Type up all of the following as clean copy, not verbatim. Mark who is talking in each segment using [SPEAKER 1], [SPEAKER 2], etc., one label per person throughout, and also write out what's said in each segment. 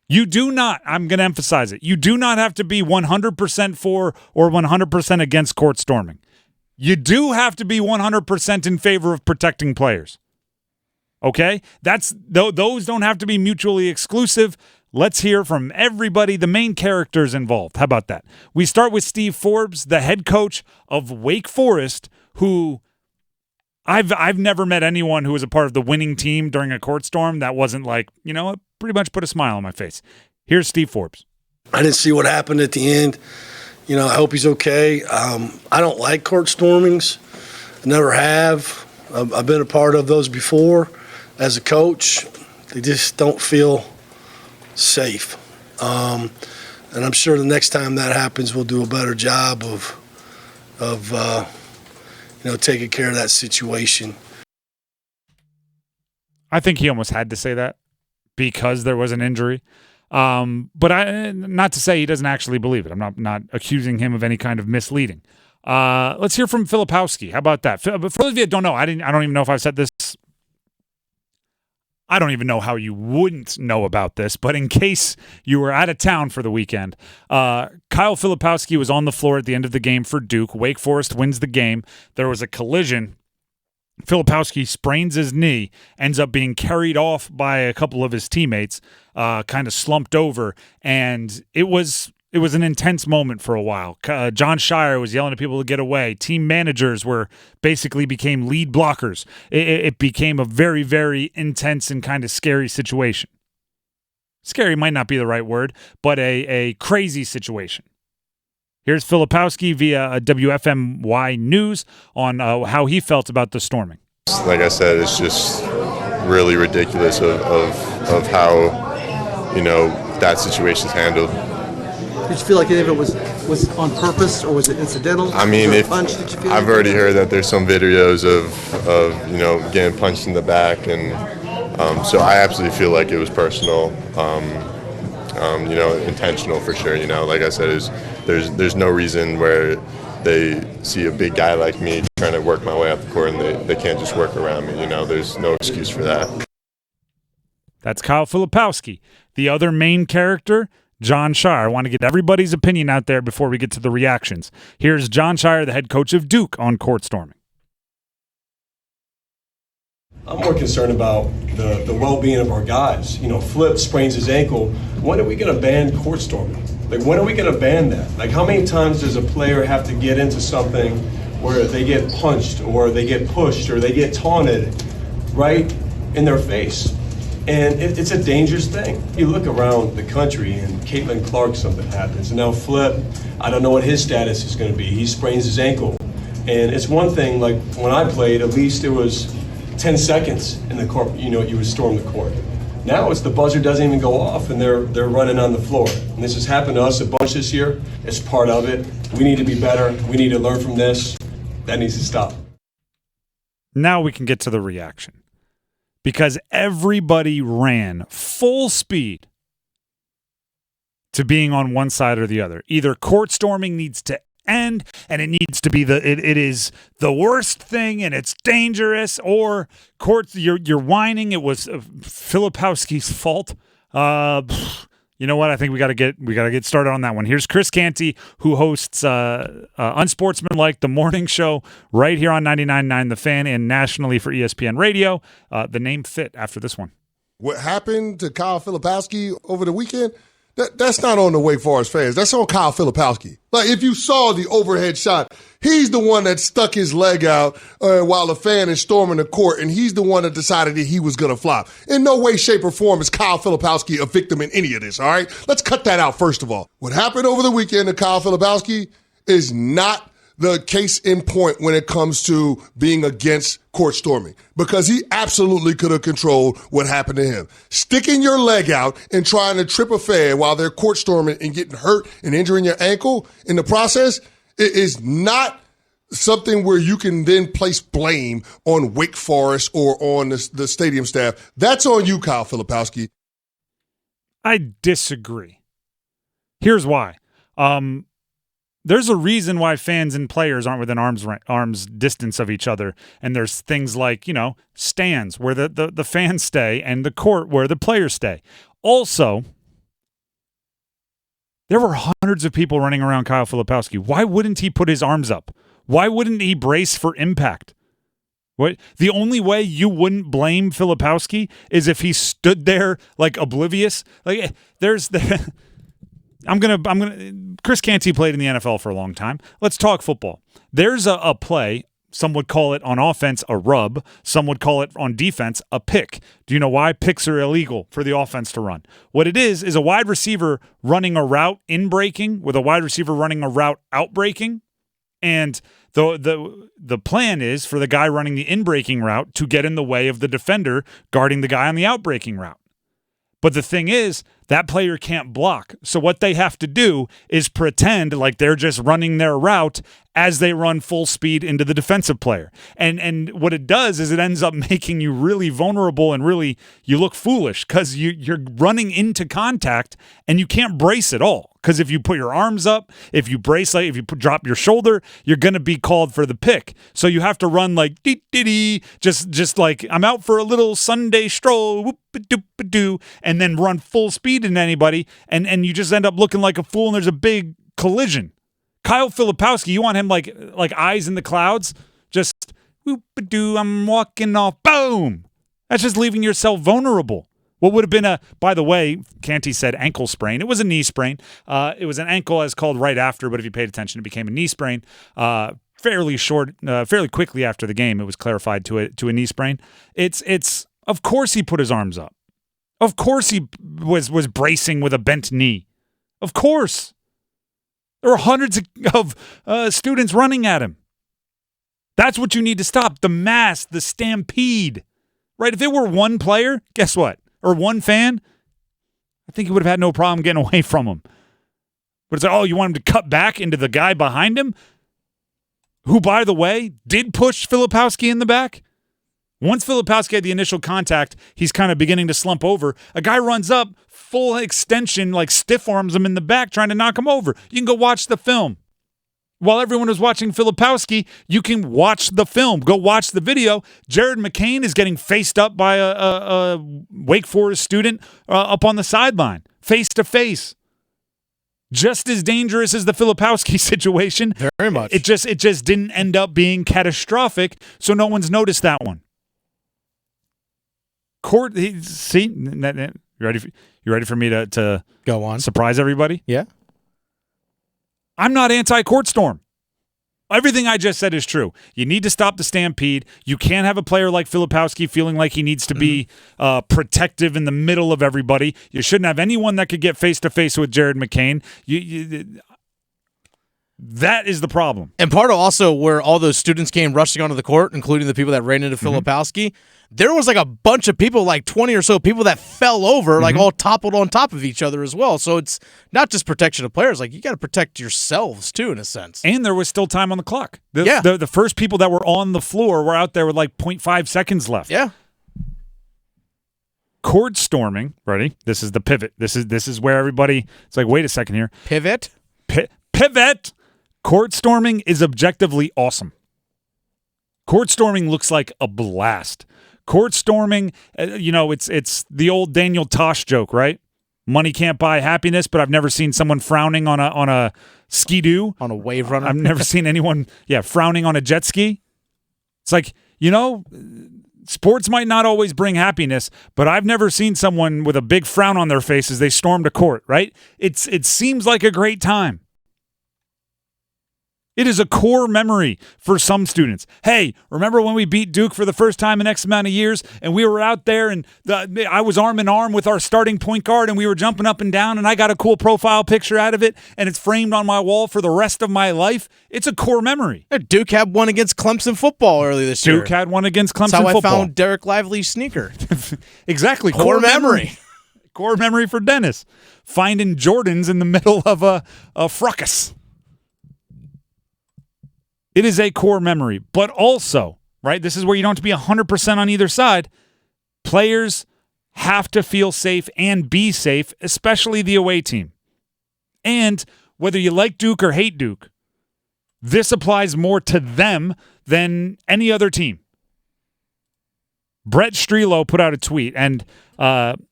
[SPEAKER 1] You do not, I'm going to emphasize it, you do not have to be 100% for or 100% against court storming. You do have to be 100% in favor of protecting players. Okay? Those don't have to be mutually exclusive. Let's hear from everybody, the main characters involved. How about that? We start with Steve Forbes, the head coach of Wake Forest, who I've never met anyone who was a part of the winning team during a court storm that wasn't like, you know what, pretty much put a smile on my face. Here's Steve Forbes.
[SPEAKER 2] I didn't see what happened at the end. You know, I hope he's okay. I don't like court stormings. I never have. I've been a part of those before as a coach. They just don't feel safe. And I'm sure the next time that happens, we'll do a better job of taking care of that situation.
[SPEAKER 1] I think he almost had to say that because there was an injury. But not to say he doesn't actually believe it. I'm not accusing him of any kind of misleading. Let's hear from Filipowski. How about that? But for those of you that don't know, I don't even know if I've said this. I don't even know how you wouldn't know about this, but in case you were out of town for the weekend, Kyle Filipowski was on the floor at the end of the game for Duke. Wake Forest wins the game. There was a collision. Filipowski sprains his knee, ends up being carried off by a couple of his teammates, kind of slumped over, and it was an intense moment for a while. John Shire was yelling at people to get away. Team managers basically became lead blockers. It became a very, very intense and kind of scary situation. Scary might not be the right word, but a crazy situation. Here's Filipowski via WFMY News on how he felt about the storming.
[SPEAKER 3] Like I said, it's just really ridiculous of how, that situation's handled.
[SPEAKER 4] Did you feel like any of it was on purpose or was it incidental?
[SPEAKER 3] I mean,
[SPEAKER 4] I've
[SPEAKER 3] already heard that there's some videos of getting punched in the back, and so I absolutely feel like it was personal, intentional for sure. Like I said, there's no reason where they see a big guy like me trying to work my way up the court and they can't just work around me. There's no excuse for that.
[SPEAKER 1] That's Kyle Filipowski. The other main character, John Shire. I want to get everybody's opinion out there before we get to the reactions. Here's John Shire, the head coach of Duke, on court storming.
[SPEAKER 5] I'm more concerned about the well-being of our guys. Flip sprains his ankle. When are we going to ban court storming? When are we going to ban that? How many times does a player have to get into something where they get punched or they get pushed or they get taunted right in their face? And it's a dangerous thing. You look around the country and Caitlin Clark, something happens. And now Flip, I don't know what his status is going to be. He sprains his ankle. And it's one thing, like when I played, at least it was 10 seconds in the court, you would storm the court. Now it's the buzzer doesn't even go off and they're running on the floor. And this has happened to us a bunch this year. It's part of it. We need to be better. We need to learn from this. That needs to stop.
[SPEAKER 1] Now we can get to the reaction. Because everybody ran full speed to being on one side or the other. Either court storming needs to end and it needs to be it is the worst thing and it's dangerous, or courts you're whining it was Filipowski's fault. You know what? I think we got to get started on that one. Here's Chris Canty, who hosts Unsportsmanlike, the morning show right here on 99.9 The Fan and nationally for ESPN Radio. The name fit after this one.
[SPEAKER 6] What happened to Kyle Filipowski over the weekend? That's not on the Wake Forest fans. That's on Kyle Filipowski. If you saw the overhead shot, he's the one that stuck his leg out while the fan is storming the court, and he's the one that decided that he was going to flop. In no way, shape, or form is Kyle Filipowski a victim in any of this, all right? Let's cut that out first of all. What happened over the weekend to Kyle Filipowski is not the case in point when it comes to being against court storming, because he absolutely could have controlled what happened to him. Sticking your leg out and trying to trip a fan while they're court storming and getting hurt and injuring your ankle in the process, it is not something where you can then place blame on Wake Forest or on the stadium staff. That's on you, Kyle Filipowski.
[SPEAKER 1] I disagree. Here's why. There's a reason why fans and players aren't within arm's distance of each other, and there's things like, stands where the fans stay and the court where the players stay. Also, There were hundreds of people running around Kyle Filipowski. Why wouldn't he put his arms up? Why wouldn't he brace for impact? What? The only way you wouldn't blame Filipowski is if he stood there like oblivious. Like there's the Chris Canty played in the NFL for a long time. Let's talk football. There's a play. Some would call it on offense a rub. Some would call it on defense a pick. Do you know why? Picks are illegal for the offense to run. What it is a wide receiver running a route in breaking with a wide receiver running a route out breaking. And the plan is for the guy running the in breaking route to get in the way of the defender guarding the guy on the out breaking route. But the thing is, that player can't block. So what they have to do is pretend like they're just running their route as they run full speed into the defensive player. And what it does is it ends up making you really vulnerable and really you look foolish because you're running into contact and you can't brace at all. Because if you put your arms up, if you brace, like if you drop your shoulder, you're going to be called for the pick. So you have to run like dee-dee-dee, just like I'm out for a little Sunday stroll, whoop-a-doop-a-doo, and then run full speed into anybody, and you just end up looking like a fool, and there's a big collision. Kyle Filipowski, you want him like eyes in the clouds? Just whoop-a-doo, I'm walking off, boom! That's just leaving yourself vulnerable. What would have been by the way, Canty said ankle sprain. It was a knee sprain. It was an ankle as called right after, but if you paid attention, it became a knee sprain. Fairly quickly after the game, it was clarified to a knee sprain. It's of course he put his arms up. Of course he was bracing with a bent knee. Of course. There were hundreds of students running at him. That's what you need to stop. The mass, the stampede. Right? If it were one player, guess what? Or one fan, I think he would have had no problem getting away from him. But it's like, oh, you want him to cut back into the guy behind him? Who, by the way, did push Filipowski in the back? Once Filipowski had the initial contact, he's kind of beginning to slump over. A guy runs up, full extension, like stiff arms him in the back, trying to knock him over. You can go watch the film. While everyone was watching Filipowski, you can watch the film. Go watch the video. Jared McCain is getting faced up by a Wake Forest student up on the sideline, face to face. Just as dangerous as the Filipowski situation.
[SPEAKER 7] Very much.
[SPEAKER 1] It just didn't end up being catastrophic, so no one's noticed that one. See, you ready for me to
[SPEAKER 7] go on?
[SPEAKER 1] Surprise everybody?
[SPEAKER 7] Yeah.
[SPEAKER 1] I'm not anti-court storm. Everything I just said is true. You need to stop the stampede. You can't have a player like Filipowski feeling like he needs to be protective in the middle of everybody. You shouldn't have anyone that could get face-to-face with Jared McCain. That is the problem.
[SPEAKER 7] And part of also where all those students came rushing onto the court, including the people that ran into Filipowski, there was like a bunch of people, like 20 or so people that fell over, like all toppled on top of each other as well. So it's not just protection of players. Like you got to protect yourselves too, in a sense.
[SPEAKER 1] And there was still time on the clock. The first people that were on the floor were out there with like 0.5 seconds left.
[SPEAKER 7] Yeah.
[SPEAKER 1] Court storming. Ready? This is the pivot. This is where everybody. It's like, wait a second here.
[SPEAKER 7] Pivot.
[SPEAKER 1] Pivot. Court storming is objectively awesome. Court storming looks like a blast. Court storming, it's the old Daniel Tosh joke, right? Money can't buy happiness, but I've never seen someone frowning on a ski-doo.
[SPEAKER 7] On a wave runner.
[SPEAKER 1] I've never seen anyone, frowning on a jet ski. It's like, sports might not always bring happiness, but I've never seen someone with a big frown on their face as they stormed a court, right? It seems like a great time. It is a core memory for some students. Hey, remember when we beat Duke for the first time in X amount of years and we were out there and I was arm in arm with our starting point guard and we were jumping up and down and I got a cool profile picture out of it and it's framed on my wall for the rest of my life? It's a core memory.
[SPEAKER 7] Duke had one against Clemson football earlier this year.
[SPEAKER 1] Duke had one against Clemson
[SPEAKER 7] football. That's how
[SPEAKER 1] football.
[SPEAKER 7] I found Derek Lively's sneaker.
[SPEAKER 1] Exactly.
[SPEAKER 7] Core memory.
[SPEAKER 1] Core memory for Dennis. Finding Jordans in the middle of a fracas. It is a core memory, but also, right, this is where you don't have to be 100% on either side. Players have to feel safe and be safe, especially the away team. And whether you like Duke or hate Duke, this applies more to them than any other team. Brett Strelo put out a tweet, and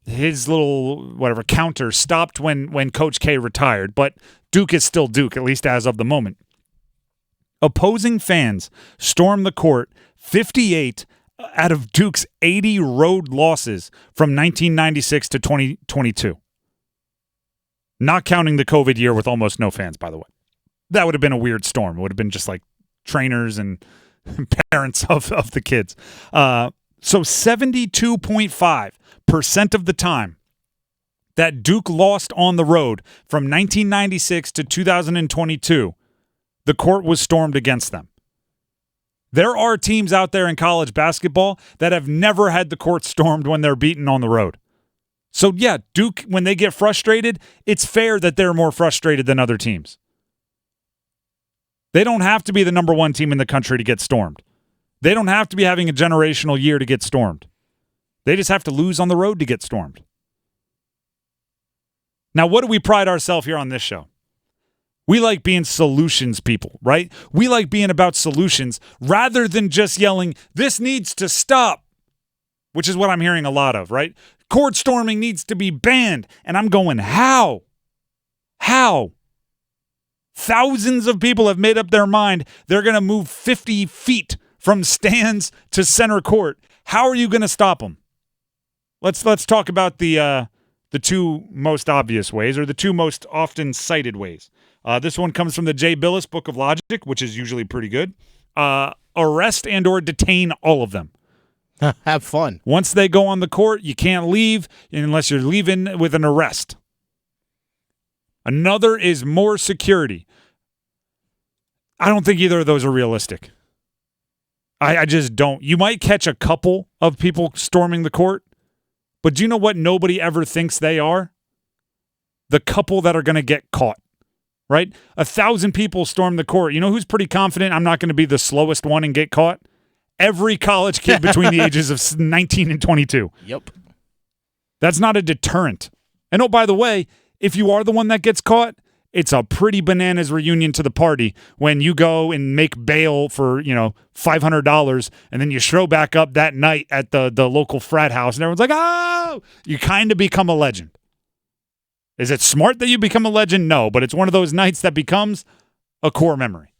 [SPEAKER 1] his little counter stopped when Coach K retired, but Duke is still Duke, at least as of the moment. Opposing fans stormed the court 58 out of Duke's 80 road losses from 1996 to 2022. Not counting the COVID year with almost no fans, by the way. That would have been a weird storm. It would have been just like trainers and parents of the kids. So 72.5% of the time that Duke lost on the road from 1996 to 2022, the court was stormed against them. There are teams out there in college basketball that have never had the court stormed when they're beaten on the road. So yeah, Duke, when they get frustrated, it's fair that they're more frustrated than other teams. They don't have to be the number one team in the country to get stormed. They don't have to be having a generational year to get stormed. They just have to lose on the road to get stormed. Now, what do we pride ourselves here on this show? We like being solutions people, right? We like being about solutions rather than just yelling, this needs to stop, which is what I'm hearing a lot of, right? Court storming needs to be banned. And I'm going, how? How? Thousands of people have made up their mind they're going to move 50 feet from stands to center court. How are you going to stop them? Let's talk about the two most obvious ways, or the two most often cited ways. This one comes from the Jay Billis Book of Logic, which is usually pretty good. Arrest and or detain all of them.
[SPEAKER 7] Have fun.
[SPEAKER 1] Once they go on the court, you can't leave unless you're leaving with an arrest. Another is more security. I don't think either of those are realistic. I just don't. You might catch a couple of people storming the court, but do you know what nobody ever thinks they are? The couple that are going to get caught, right? 1,000 people storm the court. You know who's pretty confident I'm not going to be the slowest one and get caught? Every college kid between the ages of 19 and 22.
[SPEAKER 7] Yep.
[SPEAKER 1] That's not a deterrent. And oh, by the way, if you are the one that gets caught, it's a pretty bananas reunion to the party when you go and make bail for, $500 and then you show back up that night at the local frat house and everyone's like, oh, you kind of become a legend. Is it smart that you become a legend? No, but it's one of those nights that becomes a core memory.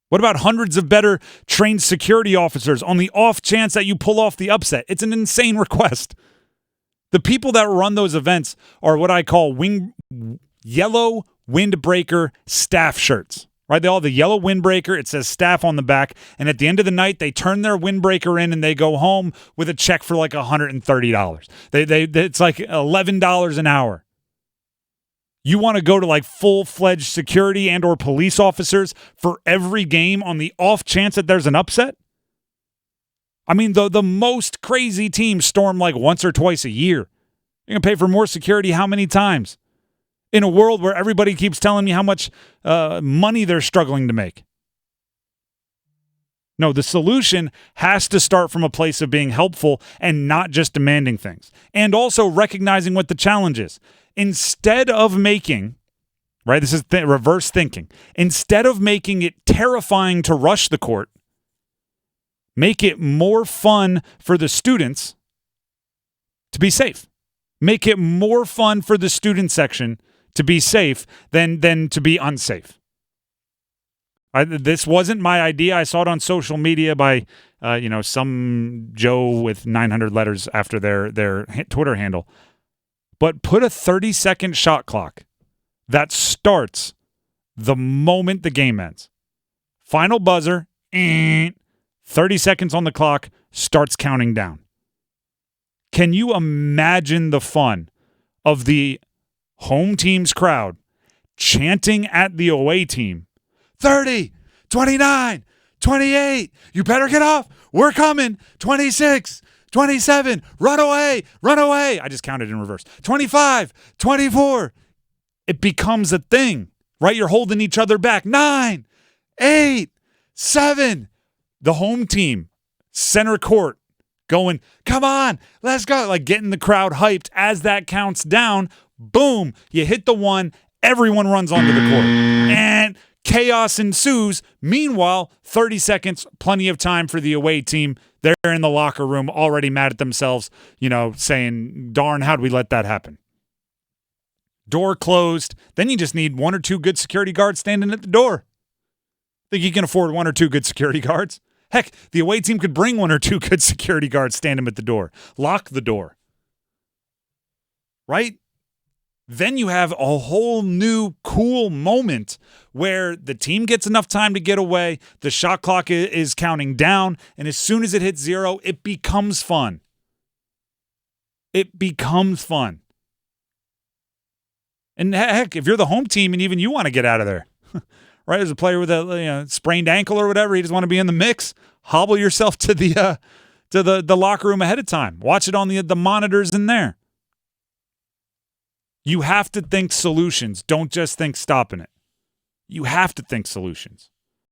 [SPEAKER 1] What about hundreds of better trained security officers on the off chance that you pull off the upset? It's an insane request. The people that run those events are what I call yellow windbreaker staff shirts, right? They all have the yellow windbreaker. It says staff on the back. And at the end of the night, they turn their windbreaker in and they go home with a check for like $130. It's like $11 an hour. You want to go to like full-fledged security and or police officers for every game on the off chance that there's an upset? I mean, the most crazy teams storm like once or twice a year. You're going to pay for more security how many times? In a world where everybody keeps telling me how much money they're struggling to make. No, the solution has to start from a place of being helpful and not just demanding things. And also recognizing what the challenge is. Instead of making, right, this is reverse thinking. Instead of making it terrifying to rush the court, make it more fun for the students to be safe. Make it more fun for the student section to be safe than to be unsafe. This wasn't my idea. I saw it on social media by, some Joe with 900 letters after their Twitter handle. But put a 30-second shot clock that starts the moment the game ends. Final buzzer, 30 seconds on the clock, starts counting down. Can you imagine the fun of the home team's crowd chanting at the away team, 30, 29, 28, you better get off, we're coming, 26, 27, run away, run away. I just counted in reverse. 25, 24. It becomes a thing, right? You're holding each other back. 9, 8, 7. The home team, center court, going, come on, let's go. Like getting the crowd hyped as that counts down. Boom, you hit the one, everyone runs onto the court. And chaos ensues. Meanwhile, 30 seconds, plenty of time for the away team. They're in the locker room already mad at themselves, saying, darn, how'd we let that happen? Door closed. Then you just need 1 or 2 good security guards standing at the door. Think you can afford 1 or 2 good security guards? Heck, the away team could bring 1 or 2 good security guards, stand them at the door, lock the door. Right? Then you have a whole new cool moment where the team gets enough time to get away, the shot clock is counting down, and as soon as it hits 0, it becomes fun. It becomes fun. And heck, if you're the home team and even you want to get out of there, right? As a player with a sprained ankle or whatever, you just want to be in the mix. Hobble yourself to the locker room ahead of time. Watch it on the monitors in there. You have to think solutions. Don't just think stopping it. You have to think solutions.